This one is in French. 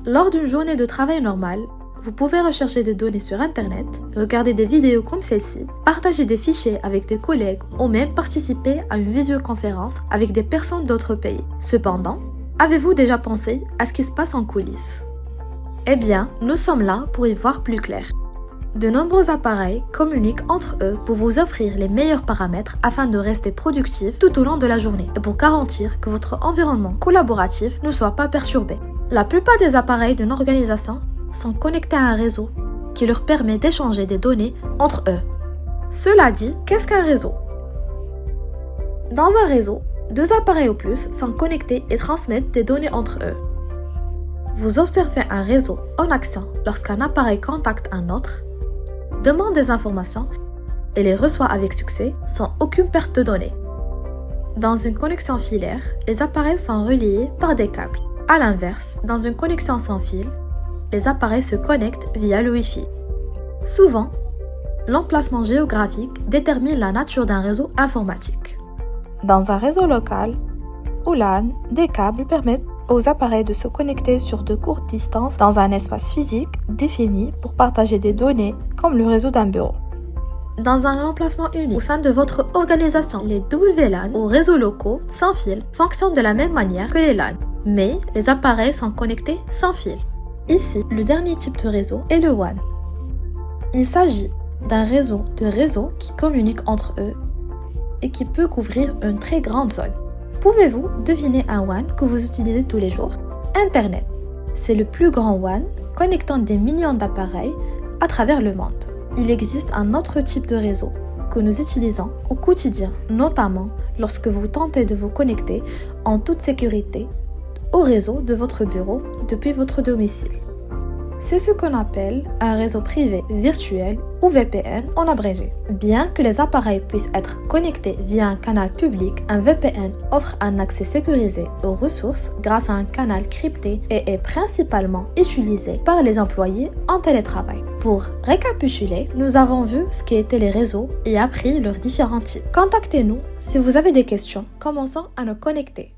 Lors d'une journée de travail normale, vous pouvez rechercher des données sur Internet, regarder des vidéos comme celle-ci, partager des fichiers avec des collègues ou même participer à une visioconférence avec des personnes d'autres pays. Cependant, avez-vous déjà pensé à ce qui se passe en coulisses? Eh bien, nous sommes là pour y voir plus clair. De nombreux appareils communiquent entre eux pour vous offrir les meilleurs paramètres afin de rester productif tout au long de la journée et pour garantir que votre environnement collaboratif ne soit pas perturbé. La plupart des appareils d'une organisation sont connectés à un réseau qui leur permet d'échanger des données entre eux. Cela dit, qu'est-ce qu'un réseau? Dans un réseau, deux appareils ou plus sont connectés et transmettent des données entre eux. Vous observez un réseau en action lorsqu'un appareil contacte un autre, demande des informations et les reçoit avec succès sans aucune perte de données. Dans une connexion filaire, les appareils sont reliés par des câbles. À l'inverse, dans une connexion sans fil, les appareils se connectent via le Wi-Fi. Souvent, l'emplacement géographique détermine la nature d'un réseau informatique. Dans un réseau local ou LAN, des câbles permettent aux appareils de se connecter sur de courtes distances dans un espace physique défini pour partager des données comme le réseau d'un bureau. Dans un emplacement unique au sein de votre organisation, les WLAN ou réseaux locaux sans fil fonctionnent de la même manière que les LAN, mais les appareils sont connectés sans fil. Ici, le dernier type de réseau est le WAN. Il s'agit d'un réseau de réseaux qui communiquent entre eux et qui peut couvrir une très grande zone. Pouvez-vous deviner un WAN que vous utilisez tous les jours? Internet. C'est le plus grand WAN connectant des millions d'appareils à travers le monde. Il existe un autre type de réseau que nous utilisons au quotidien, notamment lorsque vous tentez de vous connecter en toute sécurité au réseau de votre bureau depuis votre domicile. C'est ce qu'on appelle un réseau privé virtuel ou VPN en abrégé. Bien que les appareils puissent être connectés via un canal public, un VPN offre un accès sécurisé aux ressources grâce à un canal crypté et est principalement utilisé par les employés en télétravail. Pour récapituler, nous avons vu ce qu'étaient les réseaux et appris leurs différents types. Contactez-nous si vous avez des questions. Commençons à nous connecter.